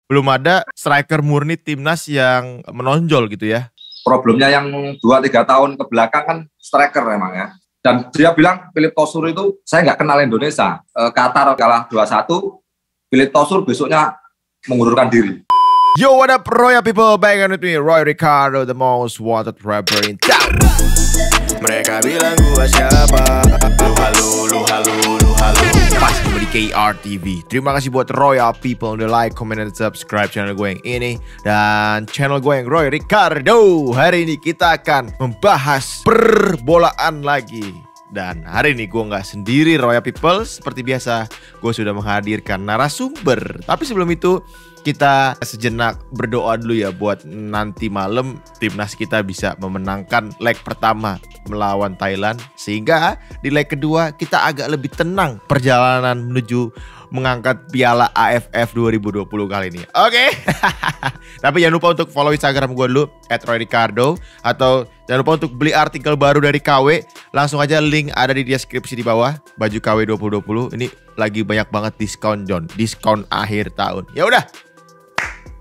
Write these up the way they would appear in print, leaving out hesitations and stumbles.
belum ada striker murni timnas yang menonjol gitu ya. Problemnya yang 2-3 tahun ke belakang kan striker emang ya. Dan dia bilang Philippe Taussure itu saya nggak kenal Indonesia. Qatar kalah 2-1, Philippe Taussure besoknya mengundurkan diri. Yo, what up Royal people, back on with me Roy Ricardo, the most wanted rapper in town. Mereka bilang gua siapa? Lu halu. Pas kembali di KR TV. Terima kasih buat Royal people udah like, comment, dan subscribe channel gue yang ini dan channel gue yang Roy Ricardo. Hari ini kita akan membahas perbolaan lagi. Dan hari ini gue nggak sendiri Royal people. Seperti biasa gue sudah menghadirkan narasumber. Tapi sebelum itu kita sejenak berdoa dulu ya buat nanti malam timnas kita bisa memenangkan leg pertama melawan Thailand, sehingga di leg kedua kita agak lebih tenang perjalanan menuju mengangkat piala AFF 2020 kali ini. Oke. Tapi jangan lupa untuk follow Instagram gue dulu @royricardo, atau jangan lupa untuk beli artikel baru dari KW. Langsung aja link ada di deskripsi di bawah. Baju KW 2020 ini lagi banyak banget diskon John, diskon akhir tahun. Ya udah.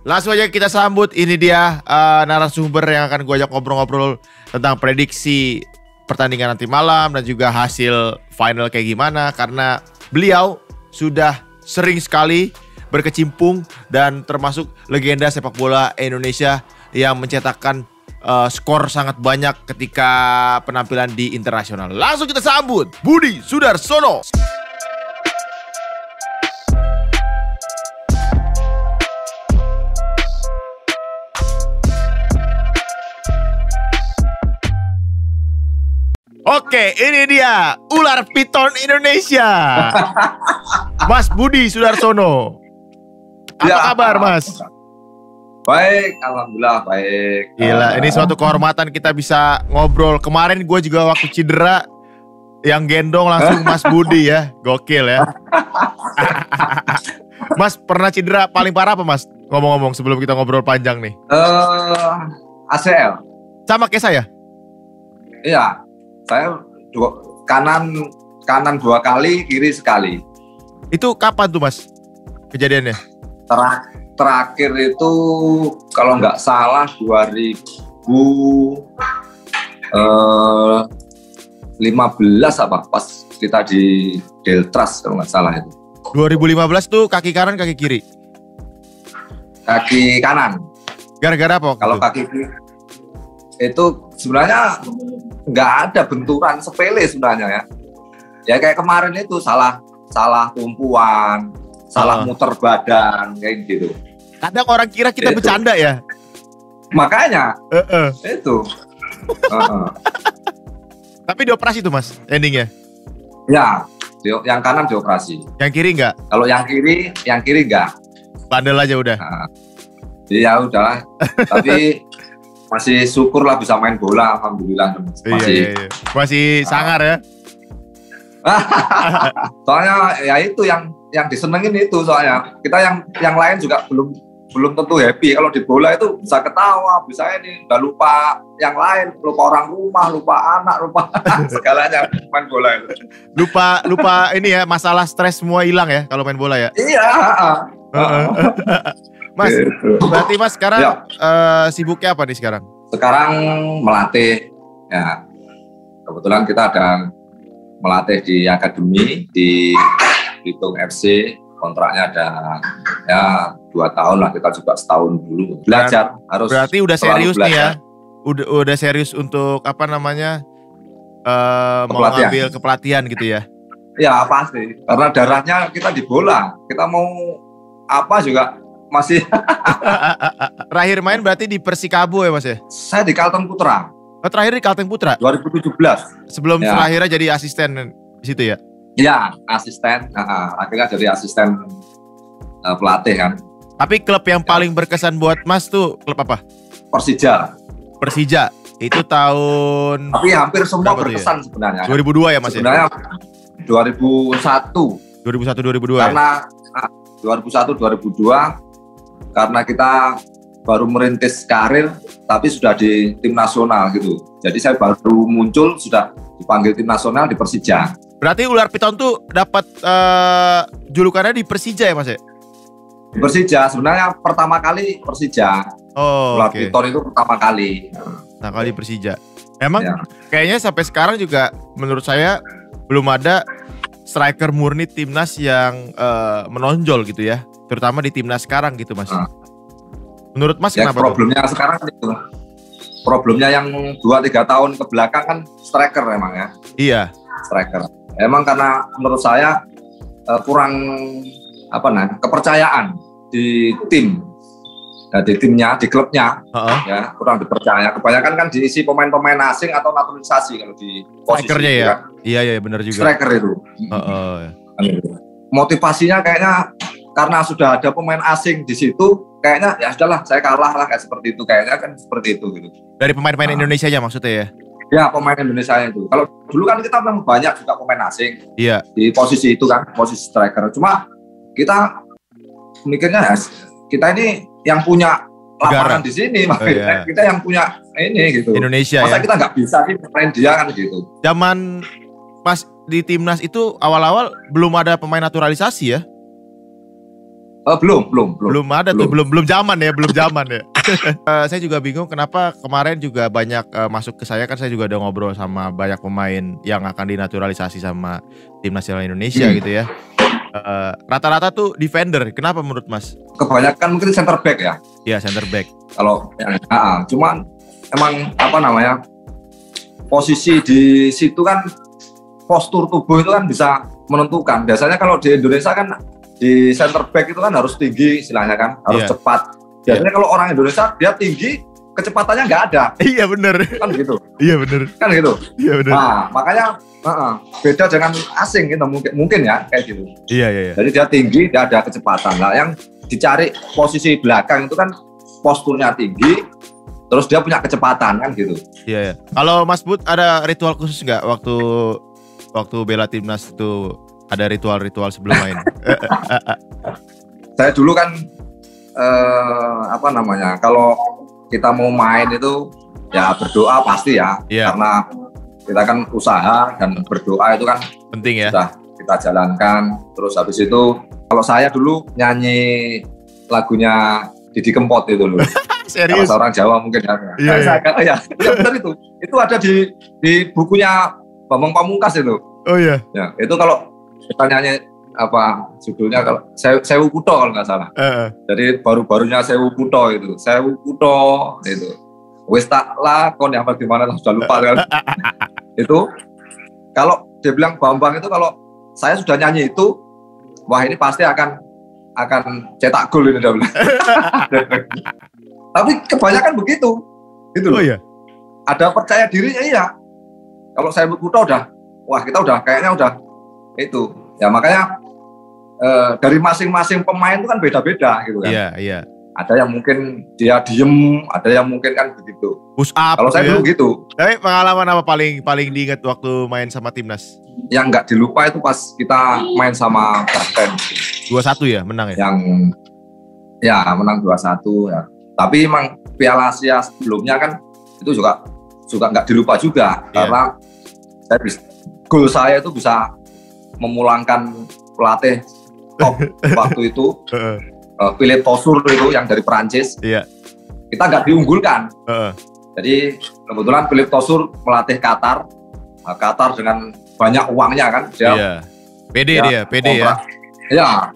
Langsung aja kita sambut, ini dia narasumber yang akan gue ajak ngobrol-ngobrol tentang prediksi pertandingan nanti malam dan juga hasil final kayak gimana. Karena beliau sudah sering sekali berkecimpung dan termasuk legenda sepak bola Indonesia yang mencetakkan skor sangat banyak ketika penampilan di internasional. Langsung kita sambut Budi Sudarsono. Oke, ini dia ular piton Indonesia, Mas Budi Sudarsono. Apa kabar, Mas? Baik, alhamdulillah baik. Gila, ini suatu kehormatan kita bisa ngobrol. Kemarin gue juga waktu cedera, yang gendong langsung Mas Budi ya, gokil ya. Mas pernah cedera paling parah apa, Mas? Ngomong-ngomong sebelum kita ngobrol panjang nih. ACL. Sama kayak saya? Iya. Saya kanan 2 kali, kiri sekali. Itu kapan tuh, Mas, kejadiannya? Terakhir itu kalau nggak salah 2015 apa, pas kita di Deltras kalau nggak salah itu. 2015 tuh kaki kanan, kaki kiri? Kaki kanan. Gara-gara apa? Kalau kaki kiri itu sebenarnya nggak ada benturan, sepele sebenarnya ya. Ya kayak kemarin itu salah tumpuan, salah muter badan kayak gitu. Kadang orang kira kita itu bercanda ya. Makanya itu. Tapi dioperasi tuh, Mas, endingnya? Ya, yang kanan dioperasi. Yang kiri enggak? Kalau yang kiri enggak. Bandel aja udah. Iya udahlah. Tapi masih syukur lah bisa main bola, alhamdulillah. Masih sangar ya. Soalnya ya itu yang disenengin itu, soalnya kita yang lain juga belum tentu happy. Kalau di bola itu bisa ketawa, bisa ini, udah lupa yang lain, lupa orang rumah, lupa anak, lupa segalanya main bola itu. Lupa ini ya, masalah stres semua hilang ya kalau main bola ya. Iya. Mas, berarti Mas sekarang sibuknya apa nih sekarang? Sekarang melatih, ya kebetulan kita ada melatih di akademi di Belitung FC, kontraknya ada ya 2 tahun lah, kita juga setahun dulu belajar. Harus berarti udah serius nih ya, udah serius untuk apa namanya mau ambil kepelatihan gitu ya? Ya pasti, karena darahnya kita di bola, kita mau apa juga masih. Terakhir main berarti di Persikabo ya, Mas ya? Saya di Kalteng Putra. Oh, terakhir di Kalteng Putra? 2017. Sebelum terakhirnya jadi asisten di situ ya? Iya, asisten. Akhirnya jadi asisten pelatih kan. Tapi klub yang paling berkesan buat Mas tuh klub apa? Persija. Itu tahun... Tapi hampir semua berkesan ya? Sebenarnya. 2002 ya, Mas sebenarnya, ya? 2001. 2001-2002 karena 2001-2002 karena kita baru merintis karir tapi sudah di tim nasional gitu. Jadi saya baru muncul sudah dipanggil tim nasional di Persija. Berarti ular piton tuh dapat julukannya di Persija ya, Mas ya? Persija sebenarnya pertama kali Persija. Oh, Gelar oke. Piton itu pertama kali. Nah, kali Persija. Emang Ya. kayaknya sampai sekarang juga menurut saya belum ada striker murni timnas yang menonjol gitu ya. Terutama di timnas sekarang gitu, Mas. Ah. Menurut Mas Ya kenapa tuh? problemnya sekarang itu. Problemnya yang 2-3 tahun ke belakang kan striker emang ya. Iya. Striker. Emang karena menurut saya kurang kepercayaan di tim. Nah, di timnya, di klubnya Heeh. ya kurang dipercaya. Kebanyakan kan diisi pemain-pemain asing atau naturalisasi kalau di posisi Strikernya itu ya. kan. Iya benar juga. Striker itu. Heeh. Kan gitu. Motivasinya kayaknya karena sudah ada pemain asing di situ, kayaknya ya sudahlah saya kalah lah kayak seperti itu, kayaknya kan seperti itu gitu. Dari pemain-pemain Indonesia aja maksudnya ya. Ya pemain Indonesia itu. Kalau dulu kan kita memang banyak juga pemain asing Iya. di posisi itu kan, posisi striker. Cuma kita mikirnya ya kita ini yang punya lapangan di sini, makanya kita yang punya ini gitu. Indonesia Masa ya. kita nggak bisa sih main dia kan gitu. Zaman pas di timnas itu awal-awal belum ada pemain naturalisasi ya. Belum Belum ada tuh, belum zaman ya. Saya juga bingung kenapa kemarin juga banyak masuk ke saya, kan saya juga udah ngobrol sama banyak pemain yang akan dinaturalisasi sama tim nasional Indonesia gitu ya. Rata-rata tuh defender. Kenapa menurut Mas? Kebanyakan mungkin center back ya. Iya, center back. Kalau cuman emang posisi di situ kan postur tubuh itu kan bisa menentukan. Biasanya kalau di Indonesia kan di center back itu kan harus tinggi istilahnya kan, harus cepat. Biasanya kalau orang Indonesia dia tinggi, kecepatannya nggak ada. Iya bener. Kan gitu. Iya bener. Kan gitu. Iya bener. Nah, makanya beda dengan asing gitu mungkin ya kayak gitu. Iya. Jadi dia tinggi, dia ada kecepatan. Nah, yang dicari posisi belakang itu kan posturnya tinggi, terus dia punya kecepatan kan gitu. Iya. Kalau Mas Bud ada ritual khusus nggak waktu bela timnas itu, ada ritual-ritual sebelum main? Saya dulu kan kalau kita mau main itu ya berdoa pasti ya, karena kita kan usaha dan berdoa itu kan penting ya. Sudah kita jalankan. Terus habis itu kalau saya dulu nyanyi lagunya Didi Kempot itu loh. Serius? Kalau orang Jawa mungkin ya. Iya. Ya benar itu. Itu ada di bukunya Bambang Pamungkas itu. Oh iya. Ya, itu kalau kita nyanyi judulnya kalau Sewu Kutho kalau nggak salah. Jadi baru-barunya Sewu Kutho itu. Sewu Kutho itu. Wis tak lakon yang bagaimana sudah lupa kan. Itu kalau dia bilang Bambang itu kalau saya sudah nyanyi itu, wah ini pasti akan cetak gol ini dia bilang. Tapi kebanyakan begitu. Gitu loh. Oh iya. Ada percaya dirinya iya. Kalau saya Kutho kita udah kayaknya udah itu. Ya makanya dari masing-masing pemain itu kan beda-beda gitu kan. Iya. Ada yang mungkin dia diem, ada yang mungkin kan begitu. Push up. Kalau saya dulu gitu. Tapi pengalaman apa paling diingat waktu main sama timnas? Yang nggak dilupa itu pas kita main sama Banten. 2-1 ya, menang ya? Menang 2-1 ya. Tapi emang Piala Asia sebelumnya kan itu juga nggak dilupa juga, karena gol saya itu bisa memulangkan pelatih top waktu itu. Philippe Tosur itu yang dari Perancis. Iya. Kita nggak diunggulkan. Jadi kebetulan Philippe Tosur melatih Qatar. Qatar dengan banyak uangnya kan. Pede ya. Iya.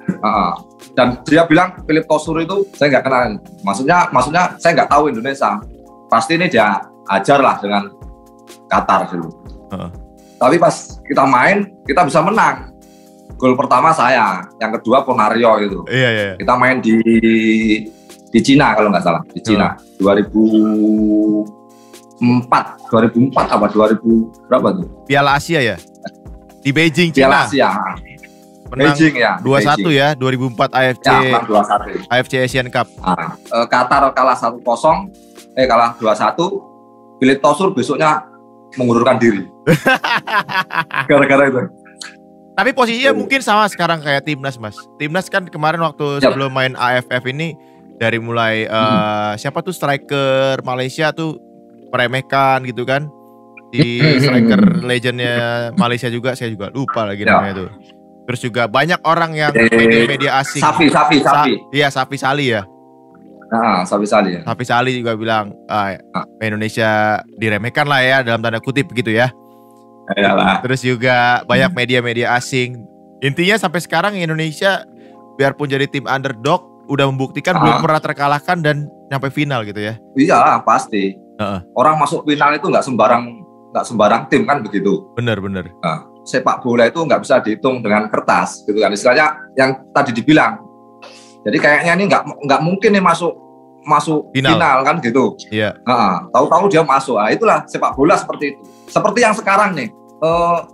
Dan dia bilang Philippe Tosur itu saya nggak kenal. Maksudnya saya nggak tahu Indonesia. Pasti ini dia ajar lah dengan Qatar dulu. Tapi pas kita main kita bisa menang. Gol pertama saya, yang kedua Ponario itu. Iya. Kita main di Cina kalau nggak salah, di Cina. 2004 apa 2000 berapa tuh? Piala Asia ya? Di Beijing, Cina. Piala Asia. Menang Beijing ya. 2-1 ya, 2004 AFC. Ya, menang 2-1. AFC Asian Cup. Qatar kalah 1-0, kalah 2-1. Philippe Tosur besoknya mengundurkan diri. Gara-gara itu. Tapi posisinya mungkin sama sekarang kayak timnas, Mas. Timnas kan kemarin waktu sebelum main AFF ini dari mulai siapa tuh striker Malaysia tuh meremehkan gitu kan. Di striker legendnya Malaysia juga, saya juga lupa lagi namanya tuh. Terus juga banyak orang yang media-media asing. Safi. Iya, Safi Sali ya. Nah, Safi Sali ya. Safi Sali juga bilang Indonesia diremehkan lah ya, dalam tanda kutip gitu ya. Iyalah. Terus juga banyak media-media asing. Intinya sampai sekarang Indonesia biarpun jadi tim underdog udah membuktikan belum pernah terkalahkan dan sampai final gitu ya. Iya, pasti. Orang masuk final itu nggak sembarang tim kan begitu. Bener. Nah, sepak bola itu nggak bisa dihitung dengan kertas gitu kan. Istilahnya yang tadi dibilang. Jadi kayaknya ini nggak mungkin nih masuk final kan gitu. Iya. Tahu-tahu dia masuk. Nah, itulah sepak bola seperti itu. Seperti yang sekarang nih.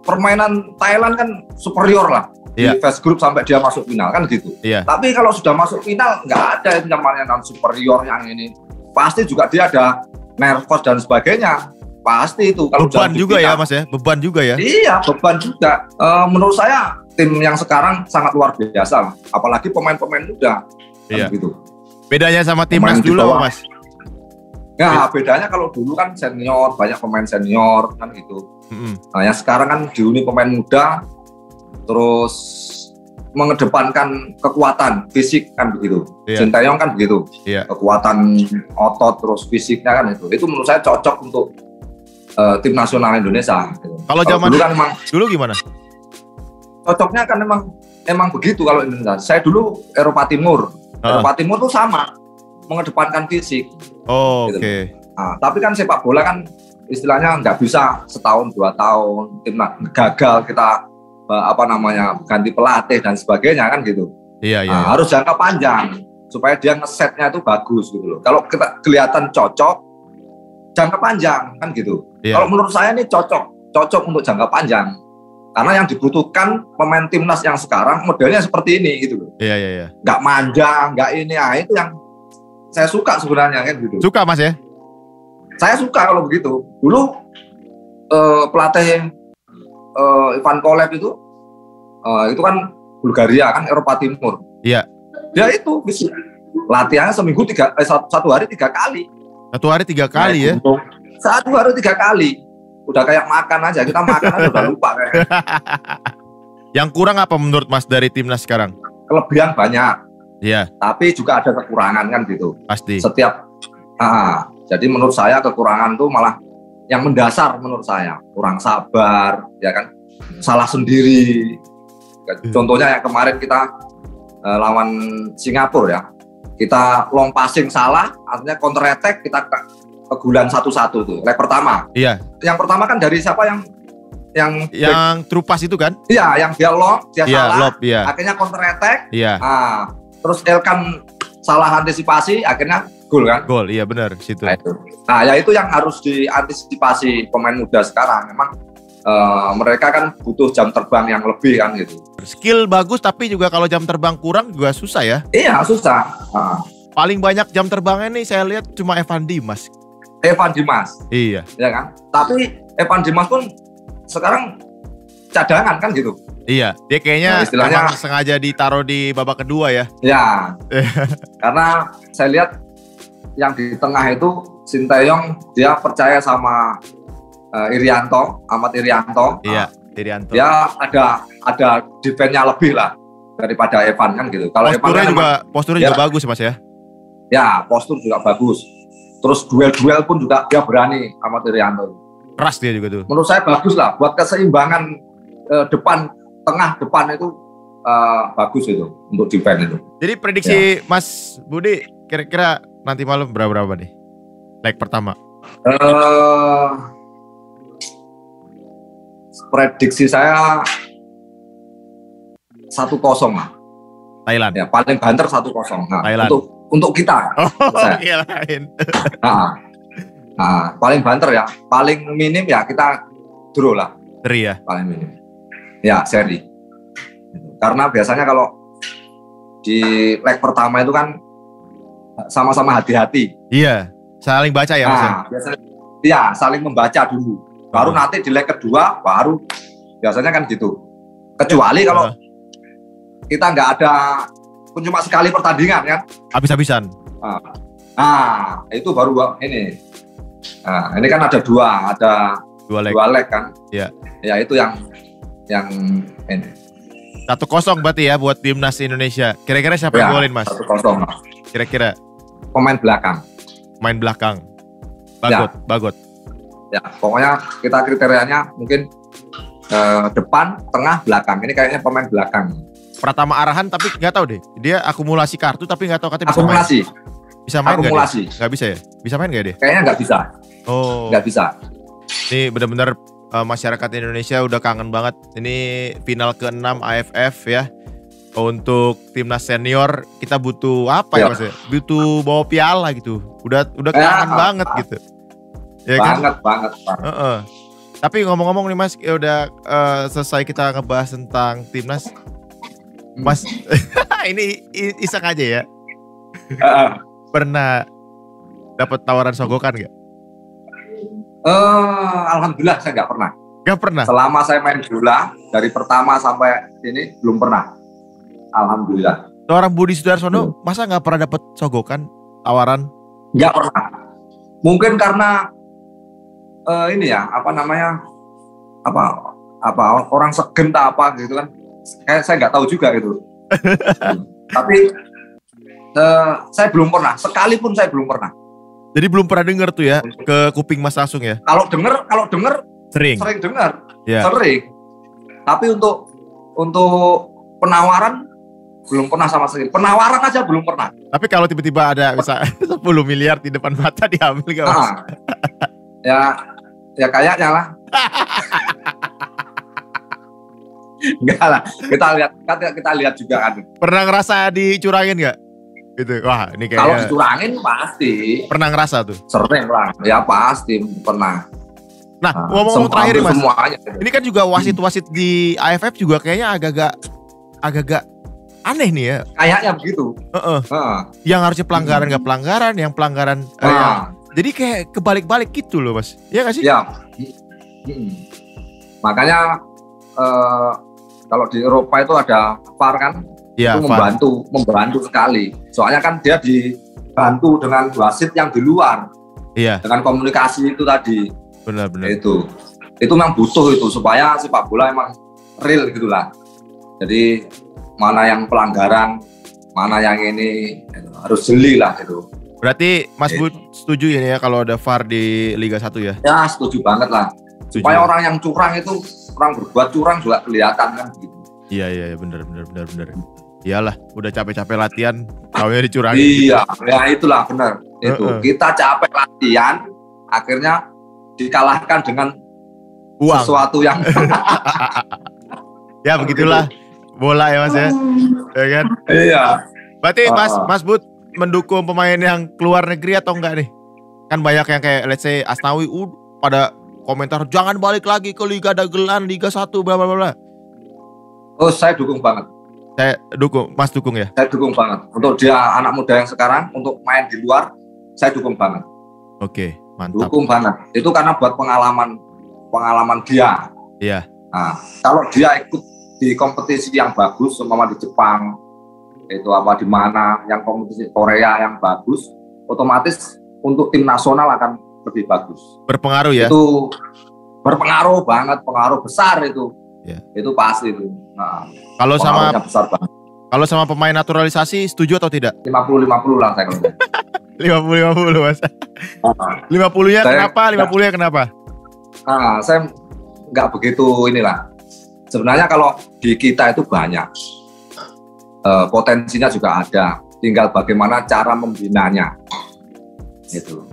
Permainan Thailand kan superior lah. Di fase grup sampai dia masuk final kan gitu. Iya. Tapi kalau sudah masuk final nggak ada yang namanya superior yang ini. Pasti juga dia ada nervous dan sebagainya. Pasti itu. Kalau beban juga final, ya Mas ya. Beban juga ya. Iya, beban juga. Menurut saya tim yang sekarang sangat luar biasa lah. Apalagi pemain-pemain muda. Iya. Kan gitu. Bedanya sama timnas dulu apa Mas? Ya bedanya kalau dulu kan senior, banyak pemain senior kan gitu. Nah yang sekarang kan dihuni pemain muda. Terus mengedepankan kekuatan fisik kan begitu. Sinteyong kan begitu. Kekuatan otot terus fisiknya kan itu menurut saya cocok untuk tim nasional Indonesia. Kalau zaman dulu kan emang dulu gimana? Cocoknya kan emang begitu kalau Indonesia. Saya dulu Eropa Timur. Eropa Timur tuh sama mengedepankan fisik. Gitu. Oke. Nah, tapi kan sepak bola kan istilahnya nggak bisa setahun 2 tahun timnas gagal kita ganti pelatih dan sebagainya kan gitu. Iya. Harus jangka panjang supaya dia ngesetnya itu bagus gitu loh. Kalau kita kelihatan cocok jangka panjang kan gitu. Kalau menurut saya ini cocok untuk jangka panjang. Karena yang dibutuhkan pemain timnas yang sekarang modelnya seperti ini gitu loh. Iya. Nggak manja, nggak ini. Itu yang saya suka sebenarnya kan gitu. Suka Mas ya? Saya suka kalau begitu. Dulu pelatih Ivan Kolev itu kan Bulgaria kan Eropa Timur. Iya. Dia itu latihannya seminggu 1 hari 3 kali. 1 hari 3 kali ya? 1 hari 3 kali. Udah kayak makan aja, kita makan aja udah lupa kayak. Yang kurang apa menurut Mas dari timnas sekarang? Kelebihan banyak. Iya. Tapi juga ada kekurangan kan gitu. Pasti. Jadi menurut saya kekurangan tuh malah yang mendasar menurut saya, kurang sabar, ya kan, salah sendiri. Contohnya yang kemarin kita lawan Singapura ya, kita long passing salah, artinya counter attack kita kegulan 1-1 tuh, leg pertama. Iya. Yang pertama kan dari siapa yang Trupas itu kan? Iya, yang dia long, dia salah, akhirnya counter attack. Iya. Terus Elkan salah antisipasi, akhirnya gol kan? Gol, iya benar situ. Nah, ya itu yang harus diantisipasi pemain muda sekarang. Memang mereka kan butuh jam terbang yang lebih kan gitu. Skill bagus tapi juga kalau jam terbang kurang juga susah ya? Iya, susah. Paling banyak jam terbangnya nih saya lihat cuma Evan Dimas. Iya. Ya kan? Tapi Evan Dimas pun sekarang cadangan kan gitu. Iya, dia kayaknya istilahnya sengaja ditaruh di babak kedua ya. Ya. Karena saya lihat yang di tengah itu Sinteyong dia percaya sama Ahmad Irianto. Iya, Irianto. Dia ada defense-nya lebih lah daripada Evan kan gitu. Kalau posturnya juga bagus Mas ya. Ya, postur juga bagus. Terus duel-duel pun juga dia berani Ahmad Irianto. Keras dia juga tuh. Menurut saya bagus lah buat keseimbangan tengah depan itu bagus itu untuk defense itu. Jadi prediksi Mas Budi kira-kira nanti malam berapa nih leg pertama? Prediksi saya 1-0 lah. Thailand. Ya paling banter 1-0. Nah, Thailand. Untuk kita. Lain. Paling banter ya. Paling minim ya kita draw lah. Seri ya. Paling minim. Ya seri. Karena biasanya kalau di leg pertama itu kan sama-sama hati-hati. Iya, saling baca ya Mas. Biasanya, iya, saling membaca dulu. Baru nanti di leg kedua baru biasanya kan gitu. Kecuali kalau kita nggak ada pun cuma sekali pertandingan kan. Habis-habisan. Itu baru ini. Ini kan ada dua leg kan. Iya. Ya itu yang ini. 1-0 berarti ya buat timnas Indonesia. Kira-kira siapa yang golin, Mas? 1-0. Kira-kira Pemain belakang. main belakang. Bagot. Ya, pokoknya kita kriterianya mungkin depan, tengah, belakang. Ini kayaknya pemain belakang. Pratama Arahan tapi nggak tahu deh. Dia akumulasi kartu tapi nggak tahu katanya bisa Akumulasi. main. Bisa main nggak dia? Nggak bisa ya? Bisa main nggak dia? Kayaknya nggak bisa. Oh. Nggak bisa. Ini benar-benar masyarakat Indonesia udah kangen banget. Ini final ke-6 AFF ya. Untuk timnas senior kita butuh apa ya Mas ya? Butuh bawa piala gitu. Udah kangen banget gitu. Ya banget. Tapi ngomong-ngomong nih Mas, ya udah selesai kita ngebahas tentang timnas. Mas, ini iseng aja ya. Pernah dapat tawaran sogokan nggak? Alhamdulillah saya nggak pernah. Nggak pernah? Selama saya main bola, dari pertama sampai ini belum pernah. Alhamdulillah. Seorang Budi Sudarsono, masa nggak pernah dapat sogokan, tawaran? Nggak pernah. Mungkin karena ini ya, apa orang segen tak apa gitu kan. Saya nggak tahu juga gitu. Tapi saya belum pernah. Sekalipun saya belum pernah. Jadi belum pernah dengar tuh ya ke kuping Mas langsung ya? Kalau denger sering dengar, sering. Tapi untuk penawaran belum pernah sama sekali. Penawaran aja belum pernah. Tapi kalau tiba-tiba ada misalnya 10 miliar di depan mata diambil nggak Mas? Ya kayaknya lah. Enggak lah. Kita lihat juga kan. Pernah ngerasa dicurangin nggak? Gitu. Wah, ini kayaknya. Kalau dicurangin pasti. Pernah ngerasa tuh? Sering lah. Ya pasti pernah. Nah, ngomong-ngomong terakhir Mas. Semuanya. Ini kan juga wasit-wasit di AFF juga kayaknya agak aneh nih ya. Kayaknya begitu. Yang harusnya pelanggaran nggak pelanggaran, yang pelanggaran. Jadi kayak kebalik-balik gitu loh Mas. Iya nggak sih? Iya. Makanya kalau di Eropa itu ada VAR kan. Ya, itu membantu sekali. Soalnya kan dia dibantu dengan wasit yang di luar. Iya. Dengan komunikasi itu tadi. Benar. Itu memang butuh itu supaya sepak bola emang real gitulah. Jadi mana yang pelanggaran, mana yang ini harus jeli lah itu. Berarti Mas Bud setuju ya kalau ada VAR di Liga 1 ya? Ya setuju banget lah. Supaya orang yang curang itu, orang berbuat curang juga kelihatan kan gitu. Iya benar. Iyalah, udah capek-capek latihan, taunya dicurangin. Iya, ya itulah benar. Itu kita capek latihan, akhirnya dikalahkan dengan uang. Sesuatu yang ya begitulah bola ya Mas ya. Ya kan? Iya. Berarti Mas Bud mendukung pemain yang keluar negeri atau enggak nih? Kan banyak yang kayak let's say Asnawi pada komentar jangan balik lagi ke Liga Dagelan, Liga 1 bla bla bla. Oh, saya dukung banget. Mas dukung ya? Saya dukung banget. Untuk dia anak muda yang sekarang, untuk main di luar, saya dukung banget. Oke, mantap. Dukung banget. Itu karena buat pengalaman dia. Iya. Nah, kalau dia ikut di kompetisi yang bagus, umpama di Jepang, itu apa di mana, yang kompetisi Korea yang bagus, otomatis untuk tim nasional akan lebih bagus. Berpengaruh ya? Itu berpengaruh banget, pengaruh besar itu. Ya. Itu pasti itu. Nah, kalau sama pemain naturalisasi setuju atau tidak? 50-50 lah saya kalau. 50-50 Mas. 50-nya kenapa? 50-nya kenapa? Nah, saya nggak begitu inilah. Sebenarnya kalau di kita itu banyak. Potensinya juga ada. Tinggal bagaimana cara membinanya. Itu.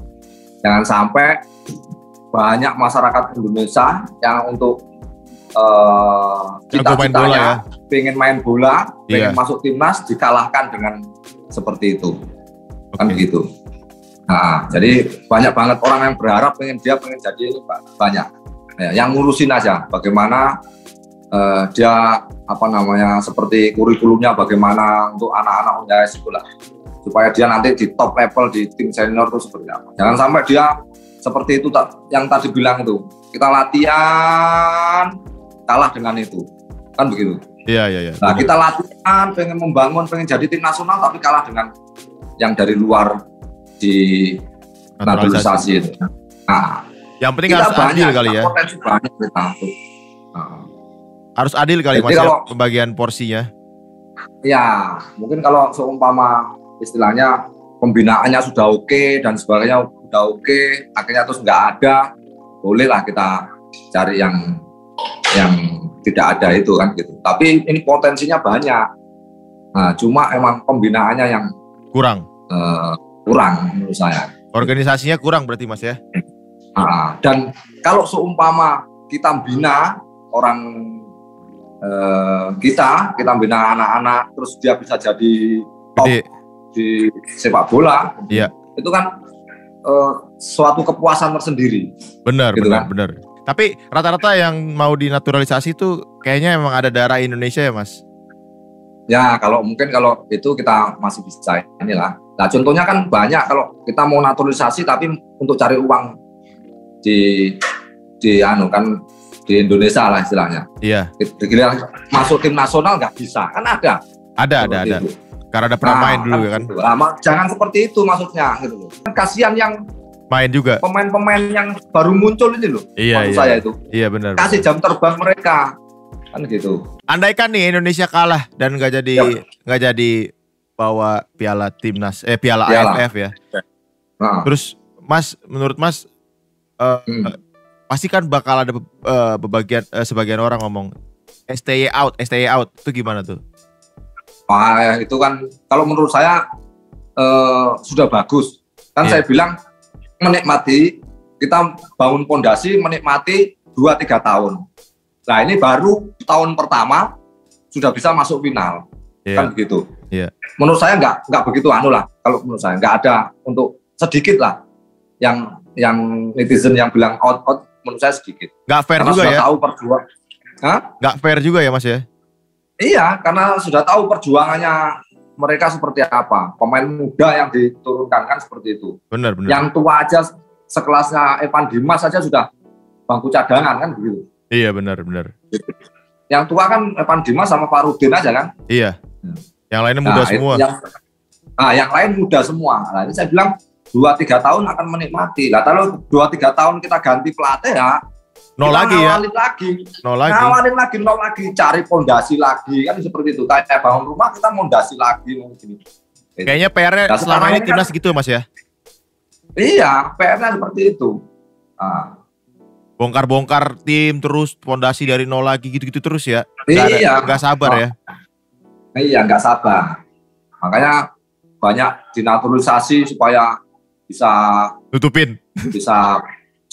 Jangan sampai banyak masyarakat Indonesia yang untuk cita-citanya pengen main bola, pengen masuk timnas dikalahkan dengan seperti itu, kan begitu. Nah, jadi banyak banget orang yang berharap pengen jadi ini banyak. Ya, yang ngurusin aja bagaimana dia seperti kurikulumnya bagaimana untuk anak-anak usia sekolah supaya dia nanti di top level di tim senior itu seperti apa. Jangan sampai dia seperti itu yang tadi bilang itu kita latihan kalah dengan itu, kan begitu. Iya. Nah, kita latihan, pengen membangun, pengen jadi tim nasional, tapi kalah dengan yang dari luar di naturalisasi itu. Nah, yang penting harus adil kali ya. Potensi banyak kita. Harus adil kali Jadi Mas ya, kalau- pembagian porsinya. Ya, mungkin kalau seumpama istilahnya pembinaannya sudah oke dan sebagainya sudah oke, akhirnya terus nggak ada, bolehlah kita cari yang tidak ada itu kan gitu. Tapi ini potensinya banyak. Nah, cuma emang pembinaannya yang Kurang. kurang menurut saya. Organisasinya kurang berarti Mas ya. Dan kalau seumpama kita bina orang kita bina anak-anak, terus dia bisa jadi top Gede. di sepak bola, Iya. itu kan suatu kepuasan tersendiri. Benar, Gitu benar, kan? benar. Tapi rata-rata yang mau dinaturalisasi itu kayaknya emang ada darah Indonesia ya Mas. Ya, kalau itu kita masih bisa inilah. Nah, contohnya kan banyak kalau kita mau naturalisasi tapi untuk cari uang di Indonesia lah istilahnya. Iya. Giliran masuk tim nasional nggak bisa, kan ada. Ada. Seperti itu. Karena ada pernah main dulu kan. Gitu. Jangan seperti itu maksudnya gitu loh. Kan kasihan yang Main juga. pemain-pemain yang baru muncul ini loh. Iya, maksud iya. saya itu. Iya benar. Kasih jam terbang mereka. Kan gitu. Andaikan nih Indonesia kalah dan nggak jadi bawa piala timnas, piala Piala. AFF ya. Nah, Terus Mas, menurut Mas pasti kan bakal ada sebagian orang ngomong STY out itu gimana tuh? itu kan kalau menurut saya sudah bagus. Kan Iya. saya bilang menikmati, kita bangun pondasi menikmati 2-3 tahun. Nah, ini baru tahun pertama sudah bisa masuk final. Iya. Kan begitu. Iya. Menurut saya nggak begitu lah. Kalau menurut saya nggak ada, untuk sedikit lah yang netizen yang bilang out, menurut saya sedikit. Nggak fair Karena juga sudah ya? tahu perjuangan. Nggak fair juga ya Mas ya? Iya, karena sudah tahu perjuangannya mereka seperti apa. Pemain muda yang diturunkan kan seperti itu. Benar. Yang tua aja sekelasnya Evan Dimas saja sudah bangku cadangan kan begitu. Iya benar. Yang tua kan Evan Dimas sama Farudin aja kan. Iya. Yang lainnya muda semua. Yang lain muda semua. Nah, ini saya bilang 2-3 tahun akan menikmati. Lah kalau 2-3 tahun kita ganti pelatih ya Nol kita lagi ya? ngawalin lagi, cari pondasi lagi kan seperti itu. Kayak bangun rumah kita pondasi lagi mungkin. Kayaknya PR-nya Nah, selama ini sekarang timnas gitu Mas ya? Iya, PR-nya seperti itu. Bongkar-bongkar tim terus, pondasi dari nol lagi gitu-gitu terus ya? Iya. Nggak sabar ya? Iya, nggak sabar. Makanya banyak dinaturalisasi supaya bisa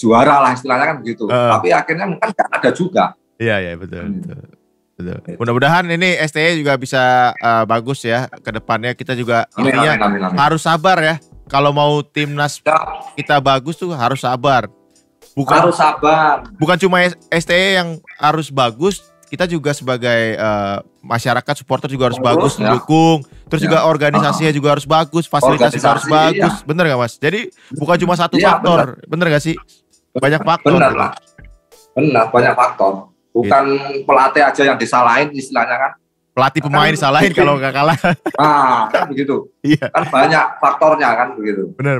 juara lah istilahnya kan begitu. Tapi akhirnya mungkin nggak ada juga. Iya betul. Mudah-mudahan ini STY juga bisa bagus ya ke depannya. Kita juga intinya Amin. harus sabar ya. Kalau mau timnas kita bagus tuh harus sabar. Harus sabar. Bukan cuma STY yang harus bagus, kita juga sebagai masyarakat supporter juga harus bagus mendukung. Terus juga organisasinya juga harus bagus, fasilitas juga harus bagus. Iya. Bener gak Mas? Jadi bukan cuma satu faktor. Bener gak sih? Banyak faktor. Benar lah. Benar, banyak faktor. Bukan pelatih aja yang disalahin istilahnya kan. Pelatih pemain disalahin kalau nggak kalah. Kan begitu. Iya. Kan banyak faktornya kan begitu. Benar.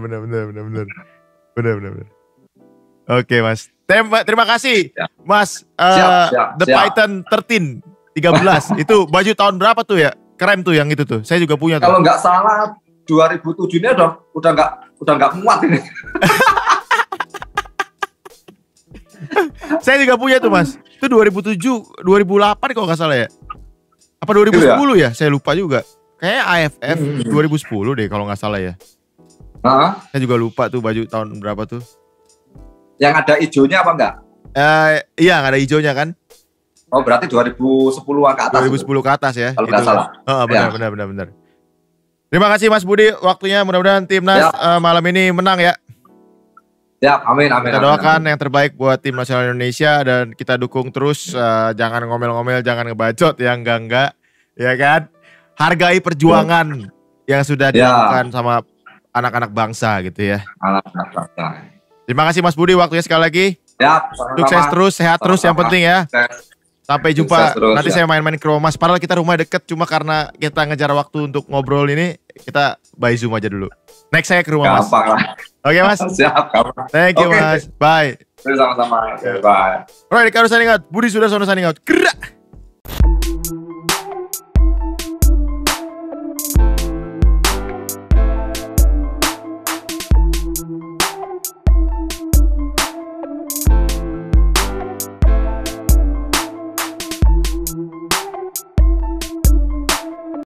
Oke Mas. Terima kasih Mas. Siap. The Python 13 itu baju tahun berapa tuh ya? Keren tuh yang itu tuh. Saya juga punya tuh. Kalau nggak salah 2007 ini udah nggak muat ini. Saya juga punya tuh Mas. Itu 2007, 2008 kalau nggak salah ya. Apa 2010 ya? Saya lupa juga. Kayaknya AFF 2010 deh kalau nggak salah ya. Saya juga lupa tuh baju tahun berapa tuh. Yang ada hijaunya apa enggak? Iya, nggak ada hijaunya kan? Oh, berarti 2010-an ke atas. 2010 ke atas ya. Kalau nggak salah. Benar. Terima kasih Mas Budi waktunya. Mudah-mudahan timnas malam ini menang ya. Ya, amin. Kita doakan yang terbaik buat tim nasional Indonesia dan kita dukung terus. Jangan ngomel-ngomel, jangan ngebacot yang enggak, ya kan? Hargai perjuangan yang sudah dilakukan sama anak-anak bangsa gitu ya. Anak-anak bangsa. Terima kasih Mas Budi waktunya sekali lagi. Ya, sukses terus, sehat terus yang penting ya. Sampai jumpa. Nanti saya main-main ke rumah Mas. Padahal kita rumah deket, cuma karena kita ngejar waktu untuk ngobrol ini, kita by Zoom aja dulu. Next saya ke rumah Mas. Oke Mas. Siap, gampang. Thank you Mas. Bye. Sama-sama. Bye. Roy Ricardo signing out. Budi Sudarsono signing out. Gerak.